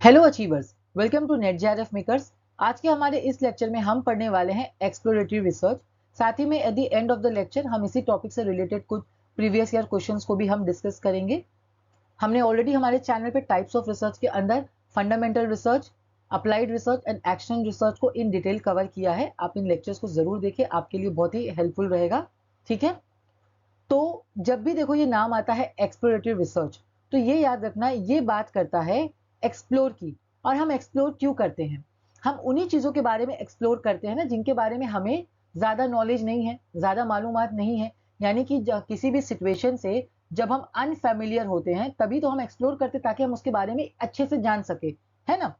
Hello achievers, welcome to NET JRF makers. आज के हमारे इस लेक्चर में हम पढ़ने वाले हैं एक्सप्लोरेटरी रिसर्च। साथ ही में at the end of the lecture हम इसी टॉपिक से रिलेटेड कुछ प्रीवियस ईयर क्वेश्चंस को भी हम डिस्कस करेंगे। हमने ऑलरेडी हमारे चैनल पे टाइप्स ऑफ रिसर्च के अंदर fundamental research, applied research and action research को इन डिटेल कवर किया है। आप इन लेक्चर्स को जरूर देखें, आपके लिए बहुत ही हेल्पफुल रहेगा। ठीक है, तो जब भी देखो ये नाम आता है एक्सप्लोरेटरी रिसर्च, तो ये याद रखना ये बात करता है एक्सप्लोर की। और हम एक्सप्लोर क्यों करते हैं? हम उन्हीं चीज़ों के बारे में एक्सप्लोर करते हैं ना जिनके बारे में हमें ज़्यादा नॉलेज नहीं है, ज़्यादा मालूमात नहीं है। यानी कि किसी भी सिचुएशन से जब हम अनफेमिलियर होते हैं तभी तो हम एक्सप्लोर करते ताकि हम उसके बारे में अच्छे से जान सके, है ना।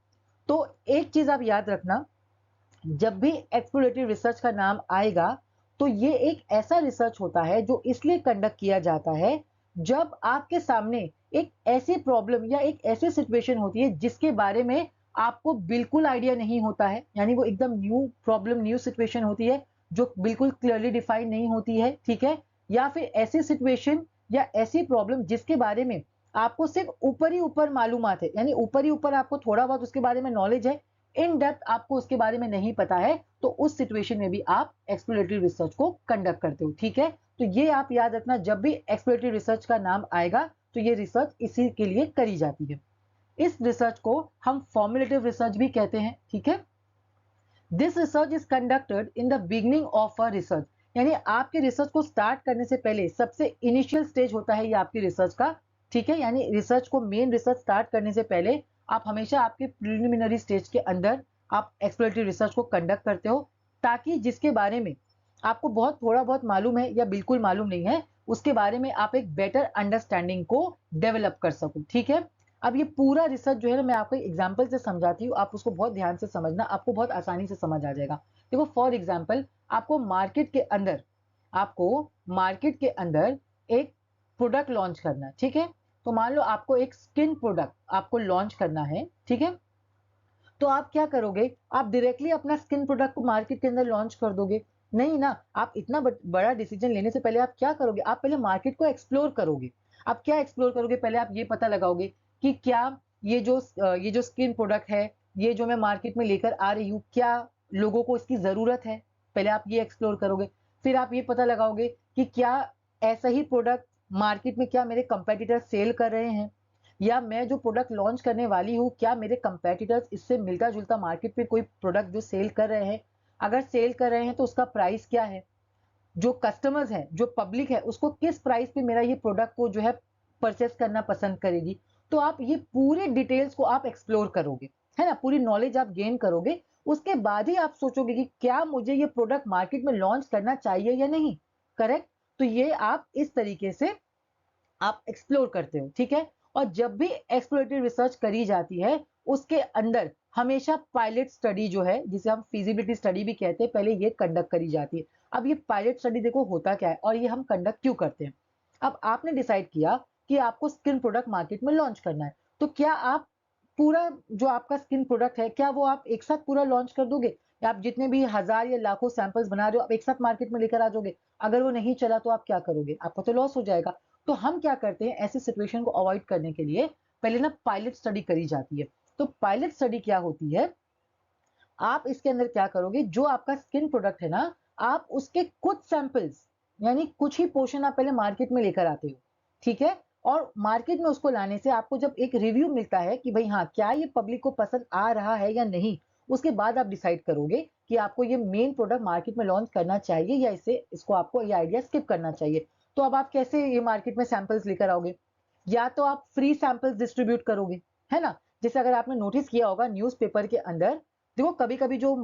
तो एक चीज़ आप याद रखना, जब भी एक्सप्लोरेटरी रिसर्च का नाम आएगा तो ये एक ऐसा रिसर्च होता है जो इसलिए कंडक्ट किया जाता है जब आपके सामने एक ऐसी प्रॉब्लम या एक ऐसी सिचुएशन होती है जिसके बारे में आपको बिल्कुल आइडिया नहीं होता है। यानी वो एकदम न्यू प्रॉब्लम, न्यू सिचुएशन होती है जो बिल्कुल क्लियरली डिफाइन नहीं होती है। ठीक है, या फिर ऐसी सिचुएशन या ऐसी प्रॉब्लम जिसके बारे में आपको सिर्फ ऊपर ही ऊपर मालूमात है, यानी ऊपर ही ऊपर आपको थोड़ा बहुत उसके बारे में नॉलेज है, इन डेप्थ आपको उसके बारे में नहीं पता है, तो उस सिचुएशन में भी आप एक्सप्लोरेटरी रिसर्च को कंडक्ट करते हो। ठीक है, तो ये आप याद रखना, जब भी एक्सप्लोरेटरी रिसर्च का नाम आएगा तो ये रिसर्च इसी के लिए करी जाती है। इस रिसर्च को हम फॉर्मुलेटिव रिसर्च भी कहते हैं। ठीक है, this research is conducted in the beginning of a research, यानी आपके रिसर्च को स्टार्ट करने से पहले सबसे इनिशियल स्टेज होता है ये आपकी रिसर्च का। ठीक है, यानी रिसर्च को, मेन रिसर्च स्टार्ट करने से पहले आप हमेशा आपके प्रिलिमिनरी स्टेज के अंदर आप एक्सप्लोरेटरी रिसर्च को कंडक्ट करते हो, ताकि जिसके बारे में आपको बहुत थोड़ा बहुत मालूम है या बिल्कुल मालूम नहीं है, उसके बारे में आप एक बेटर अंडरस्टैंडिंग को डेवलप कर सको। ठीक है, अब ये पूरा रिसर्च जो है ना, मैं आपको एग्जाम्पल से समझाती हूँ, आप उसको बहुत ध्यान से समझना, आपको बहुत आसानी से समझ आ जाएगा। देखो फॉर एग्जाम्पल, आपको मार्केट के अंदर एक प्रोडक्ट लॉन्च करना है। ठीक है, तो मान लो आपको एक स्किन प्रोडक्ट आपको लॉन्च करना है। ठीक है, तो आप क्या करोगे? आप डायरेक्टली अपना स्किन प्रोडक्ट को मार्केट के अंदर लॉन्च कर दोगे? नहीं ना। आप इतना बड़ा डिसीजन लेने से पहले आप क्या करोगे? आप पहले मार्केट को एक्सप्लोर करोगे। आप क्या एक्सप्लोर करोगे? पहले आप ये पता लगाओगे कि क्या ये जो स्किन प्रोडक्ट है, ये जो मैं मार्केट में लेकर आ रही हूँ, क्या लोगों को इसकी जरूरत है? पहले आप ये एक्सप्लोर करोगे। फिर आप ये पता लगाओगे कि क्या ऐसा ही प्रोडक्ट मार्केट में क्या मेरे कंपेटिटर सेल कर रहे हैं, या मैं जो प्रोडक्ट लॉन्च करने वाली हूँ क्या मेरे कंपेटिटर्स इससे मिलता जुलता मार्केट में कोई प्रोडक्ट जो सेल कर रहे हैं, अगर सेल कर रहे हैं तो उसका प्राइस क्या है, जो कस्टमर्स है, जो पब्लिक है, उसको किस प्राइस पे मेरा ये प्रोडक्ट को जो है परचेस करना पसंद करेगी। तो आप ये पूरे डिटेल्स को आप एक्सप्लोर करोगे, है ना, पूरी नॉलेज आप गेन करोगे। उसके बाद ही आप सोचोगे कि क्या मुझे ये प्रोडक्ट मार्केट में लॉन्च करना चाहिए या नहीं। करेक्ट, तो ये आप इस तरीके से आप एक्सप्लोर करते हो। ठीक है, और जब भी एक्सप्लोरेटरी रिसर्च करी जाती है उसके अंदर हमेशा पायलट स्टडी जो है, जिसे हम फिजिबिलिटी स्टडी भी कहते हैं, पहले ये कंडक्ट करी जाती है। अब ये पायलट स्टडी देखो होता क्या है और ये हम कंडक्ट क्यों करते हैं। अब आपने डिसाइड किया कि आपको स्किन प्रोडक्ट मार्केट में लॉन्च करना है, तो क्या आप पूरा जो आपका स्किन प्रोडक्ट है क्या वो आप एक साथ पूरा लॉन्च कर दोगे, या आप जितने भी हजार या लाखों सैंपल्स बना रहे हो आप एक साथ मार्केट में लेकर आ जाओगे? अगर वो नहीं चला तो आप क्या करोगे? आपका तो लॉस हो जाएगा। तो हम क्या करते हैं, ऐसी सिचुएशन को अवॉइड करने के लिए पहले ना पायलट स्टडी करी जाती है। तो पायलट स्टडी क्या होती है, आप इसके अंदर क्या करोगे, जो आपका स्किन प्रोडक्ट है ना, आप उसके कुछ सैंपल्स, यानी कुछ ही पोर्शन आप पहले मार्केट में लेकर आते हो। ठीक है, और मार्केट में उसको लाने से आपको जब एक रिव्यू मिलता है कि भाई हाँ क्या ये पब्लिक को पसंद आ रहा है या नहीं, उसके बाद आप डिसाइड करोगे कि आपको ये मेन प्रोडक्ट मार्केट में लॉन्च करना चाहिए या इसको आपको ये आइडिया स्किप करना चाहिए। तो अब आप कैसे ये मार्केट में सैंपल्स लेकर आओगे? या तो आप फ्री सैंपल्स डिस्ट्रीब्यूट करोगे, है ना। जैसे अगर आपने नोटिस किया होगा न्यूज़पेपर के अंदर, देखो कभी कभी जो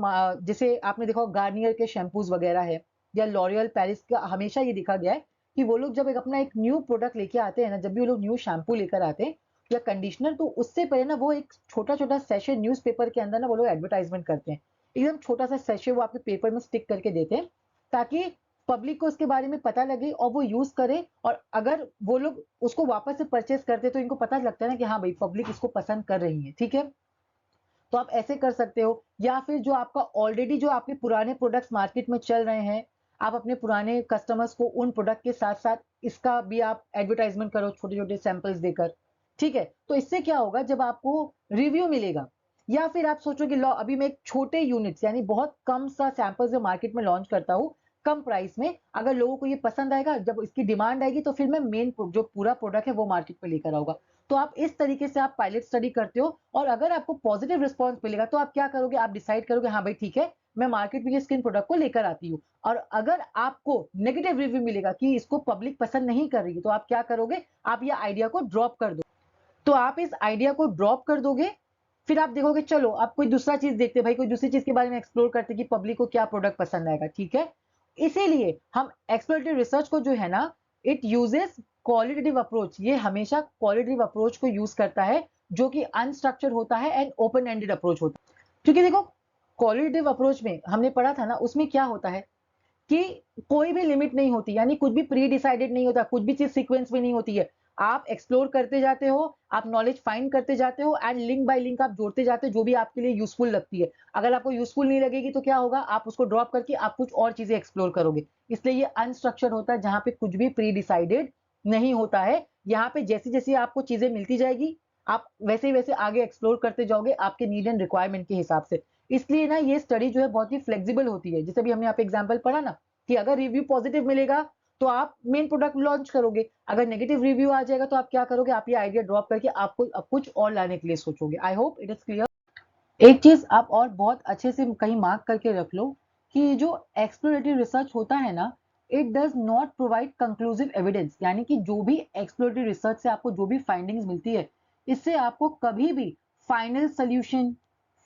जैसे आपने देखा गार्नियर के शैम्पूज वगैरह है या लॉरियल पेरिस का, हमेशा ये देखा गया है कि वो लोग जब अपना एक न्यू प्रोडक्ट लेके आते हैं ना, जब भी वो लोग न्यू शैम्पू लेकर आते हैं या कंडीशनर, तो उससे पहले ना वो एक छोटा छोटा सेशे न्यूज़पेपर के अंदर ना वो लोग एडवर्टाइजमेंट करते हैं। एकदम छोटा सा सेशे वो आपके पेपर में स्टिक करके देते हैं ताकि पब्लिक को उसके बारे में पता लगे और वो यूज करे, और अगर वो लोग उसको वापस से परचेस करते तो इनको पता लगता है ना कि हाँ भाई पब्लिक इसको पसंद कर रही है। ठीक है, तो आप ऐसे कर सकते हो। या फिर जो आपका ऑलरेडी जो आपके पुराने प्रोडक्ट्स मार्केट में चल रहे हैं, आप अपने पुराने कस्टमर्स को उन प्रोडक्ट के साथ साथ इसका भी आप एडवर्टाइजमेंट करो छोटे छोटे सैंपल्स देकर। ठीक है। तो इससे क्या होगा, जब आपको रिव्यू मिलेगा या फिर आप सोचो कि लो अभी मैं एक छोटे यूनिट्स यानी बहुत कम सा सैंपल्स मार्केट में लॉन्च करता हूँ कम प्राइस में, अगर लोगों को ये पसंद आएगा, जब इसकी डिमांड आएगी तो फिर मैं मेन जो पूरा प्रोडक्ट है वो मार्केट में लेकर आऊंगा। तो आप इस तरीके से आप पायलट स्टडी करते हो, और अगर आपको पॉजिटिव रिस्पॉन्स मिलेगा तो आप क्या करोगे, आप डिसाइड करोगे हाँ भाई ठीक है, मैं मार्केट में ये स्किन प्रोडक्ट को लेकर आती हूँ। और अगर आपको नेगेटिव रिव्यू मिलेगा कि इसको पब्लिक पसंद नहीं कर रही है, तो आप क्या करोगे, आप ये आइडिया को ड्रॉप कर दो। तो आप इस आइडिया को ड्रॉप कर दोगे, फिर आप देखोगे चलो आप कोई दूसरा चीज देखते हैं, भाई कोई दूसरी चीज के बारे में एक्सप्लोर करते कि पब्लिक को क्या प्रोडक्ट पसंद आएगा, ठीक है। इसीलिए हम एक्सप्लोरेटिव रिसर्च को जो है ना, इट यूजेस क्वालिटेटिव अप्रोच, ये हमेशा क्वालिटेटिव अप्रोच को यूज करता है, जो कि अनस्ट्रक्चर्ड होता है एंड ओपन एंडेड अप्रोच होता है। क्योंकि देखो क्वालिटेटिव अप्रोच में हमने पढ़ा था ना, उसमें क्या होता है कि कोई भी लिमिट नहीं होती, यानी कुछ भी प्री डिसाइडेड नहीं होता, कुछ भी चीज सीक्वेंस में नहीं होती है। आप एक्सप्लोर करते जाते हो, आप नॉलेज फाइंड करते जाते हो एंड लिंक बाय लिंक आप जोड़ते जाते हो जो भी आपके लिए यूजफुल लगती है। अगर आपको यूजफुल नहीं लगेगी तो क्या होगा, आप उसको ड्रॉप करके आप कुछ और चीजें एक्सप्लोर करोगे। इसलिए ये अनस्ट्रक्चर्ड होता है, जहां पे कुछ भी प्री डिसाइडेड नहीं होता है। यहाँ पे जैसी जैसी आपको चीजें मिलती जाएगी, आप वैसे ही वैसे आगे एक्सप्लोर करते जाओगे आपके नीड एंड रिक्वायरमेंट के हिसाब से। इसलिए ना ये स्टडी जो है बहुत ही फ्लेक्सिबल होती है। जैसे भी हमने यहाँ पे एग्जाम्पल पढ़ा ना, कि अगर रिव्यू पॉजिटिव मिलेगा तो आप मेन प्रोडक्ट लॉन्च करोगे, अगर नेगेटिव रिव्यू आ जाएगा तो आप क्या करोगे, आप ये आइडिया ड्रॉप करके आपको अब कुछ और लाने के लिए सोचोगे। I hope it is clear. एक चीज आप और बहुत अच्छे से कहीं मार्क करके रख लो कि जो एक्सप्लोरेटिव रिसर्च होता है ना, it does not provide conclusive evidence, यानी कि जो भी एक्सप्लोरेटिव रिसर्च से आपको जो भी फाइंडिंग्स मिलती है, इससे आपको कभी भी फाइनल सोल्यूशन,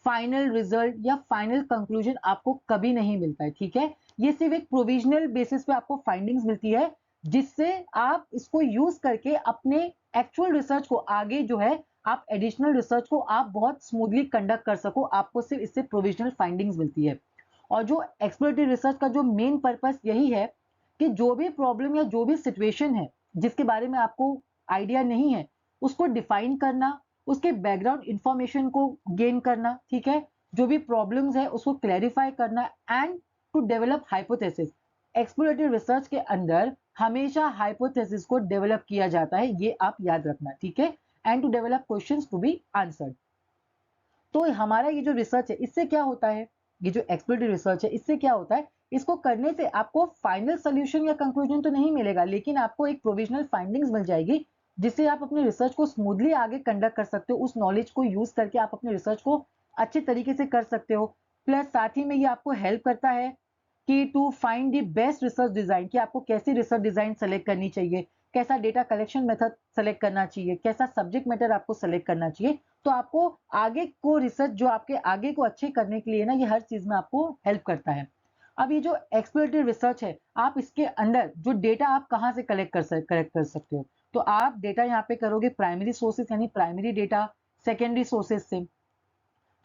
फाइनल रिजल्ट या फाइनल कंक्लूजन आपको कभी नहीं मिलता है, ठीक है। ये सिर्फ एक प्रोविजनल बेसिस पे आपको फाइंडिंग्स मिलती है, जिससे आप इसको यूज करके अपने एक्चुअल रिसर्च को आगे जो है, आप एडिशनल रिसर्च को आप बहुत स्मूथली कंडक्ट कर सको। आपको सिर्फ इससे प्रोविजनल फाइंडिंग्स मिलती है। और जो एक्सप्लोरेटिव रिसर्च का जो मेन पर्पस यही है कि जो भी प्रॉब्लम या जो भी सिचुएशन है जिसके बारे में आपको आइडिया नहीं है, उसको डिफाइन करना, उसके बैकग्राउंड इंफॉर्मेशन को गेन करना, ठीक है, जो भी प्रॉब्लम्स है उसको क्लैरिफाई करना and to develop hypothesis. Explorative research के अंदर हमेशा हाइपोथेसिस को डेवलप किया जाता है, ये आप याद रखना, ठीक है। And to develop questions to be answered. तो हमारा ये जो रिसर्च है इससे क्या होता है, ये जो एक्सप्लोरेटिव रिसर्च है इससे क्या होता है, इसको करने से आपको फाइनल सोल्यूशन या कंक्लूजन तो नहीं मिलेगा, लेकिन आपको एक प्रोविजनल फाइंडिंग्स मिल जाएगी, जिससे आप अपने रिसर्च को स्मूथली आगे कंडक्ट कर सकते हो। उस नॉलेज को यूज करके आप अपने रिसर्च को अच्छे तरीके से कर सकते हो। प्लस साथ ही में ये आपको हेल्प करता है कि to find the best research design, कि आपको कैसी रिसर्च डिजाइन सेलेक्ट करनी चाहिए, कैसा डेटा कलेक्शन मेथड सेलेक्ट करना चाहिए, कैसा सब्जेक्ट मैटर आपको सेलेक्ट करना चाहिए। तो आपको आगे को रिसर्च जो आपके आगे को अच्छे करने के लिए ना, ये हर चीज में आपको हेल्प करता है। अब ये जो एक्सप्लोरेटिव रिसर्च है, आप इसके अंदर जो डेटा आप कहाँ से कलेक्ट कर सकते हो, तो आप डेटा यहाँ पे करोगे प्राइमरी सोर्सेस यानी प्राइमरी डेटा, सेकेंडरी सोर्सेस से।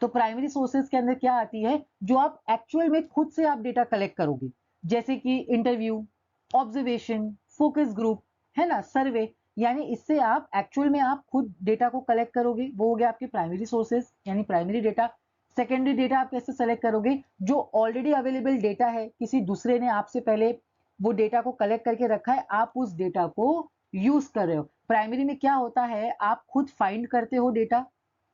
तो प्राइमरी सोर्सेज के अंदर क्या आती है, जो आप एक्चुअल में खुद से आप डेटा कलेक्ट करोगे, जैसे कि इंटरव्यू, ऑब्जर्वेशन, फोकस ग्रुप, है ना, सर्वे। यानी इससे आप एक्चुअल में आप खुद डेटा को कलेक्ट करोगे, वो हो गया आपके प्राइमरी सोर्सेज यानी प्राइमरी डेटा। सेकेंडरी डेटा आप कैसे सेलेक्ट करोगे, जो ऑलरेडी अवेलेबल डेटा है, किसी दूसरे ने आपसे पहले वो डेटा को कलेक्ट करके रखा है, आप उस डेटा को यूज कर रहे हो। प्राइमरी में क्या होता है, आप खुद फाइंड करते हो डेटा,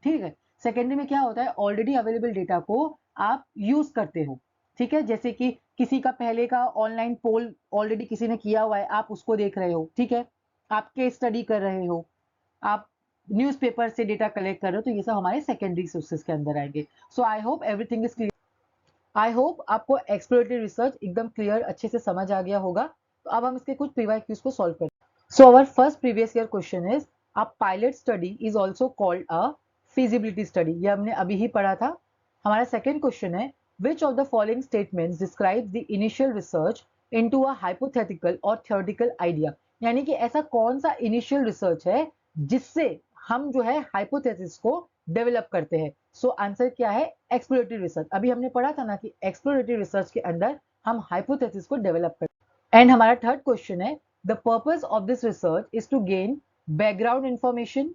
ठीक है। सेकेंडरी में क्या होता है, ऑलरेडी अवेलेबल डेटा को आप यूज करते हो, ठीक है। जैसे कि किसी का पहले का ऑनलाइन पोल ऑलरेडी किसी ने किया हुआ है, आप उसको देख रहे हो, ठीक है। आप केस स्टडी कर रहे हो, आप न्यूज़पेपर से डेटा कलेक्ट कर रहे हो, तो ये सब हमारे सेकेंडरी सोर्सेज के अंदर आएंगे। So I hope everything is clear. I hope आपको एक्सप्लोरेटरी रिसर्च एकदम क्लियर अच्छे से समझ आ गया होगा। तो अब हम इसके कुछ प्रीवियस क्यूज को सॉल्व करते हैं। So our first previous year question is, a pilot study is also called a feasibility study, ये हमने अभी ही पढ़ा था। हमारा सेकेंड क्वेश्चन है, which of the following statements describes the initial research into a hypothetical or theoretical idea, यानी कि ऐसा कौन सा इनिशियल रिसर्च है जिससे हम जो है हाइपोथेसिस को डेवलप करते हैं। सो आंसर क्या है, एक्सप्लोरेटरी रिसर्च। अभी हमने पढ़ा था ना कि एक्सप्लोरेटरी रिसर्च के अंदर हम हाइपोथेसिस को डेवलप करते हैं। एंड हमारा थर्ड क्वेश्चन है, the purpose of this research is to gain background information,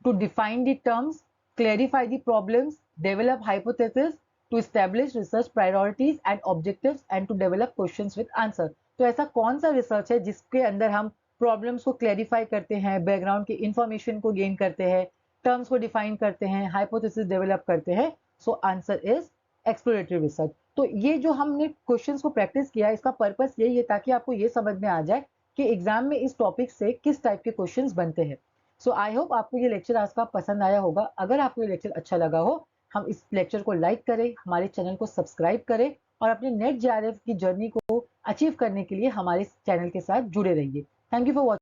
to define the terms, clarify the problems, develop hypotheses, to establish research priorities and objectives, and to develop questions with answer। तो ऐसा कौन सा research है जिसके अंदर हम problems को clarify करते हैं, बैकग्राउंड की इंफॉर्मेशन को गेन करते हैं, टर्म्स को डिफाइन करते हैं, हाइपोथेसिस डेवलप करते हैं। So answer is exploratory research. तो ये जो हमने क्वेश्चंस को प्रैक्टिस किया, इसका पर्पस यही है ताकि आपको ये समझ में आ जाए कि एग्जाम में इस टॉपिक से किस टाइप के क्वेश्चंस बनते हैं। सो आई होप आपको ये लेक्चर आज का पसंद आया होगा। अगर आपको ये लेक्चर अच्छा लगा हो, हम इस लेक्चर को लाइक करें, हमारे चैनल को सब्सक्राइब करें और अपने नेट जेआरएफ की जर्नी को अचीव करने के लिए हमारे चैनल के साथ जुड़े रहिए। Thank you for watching.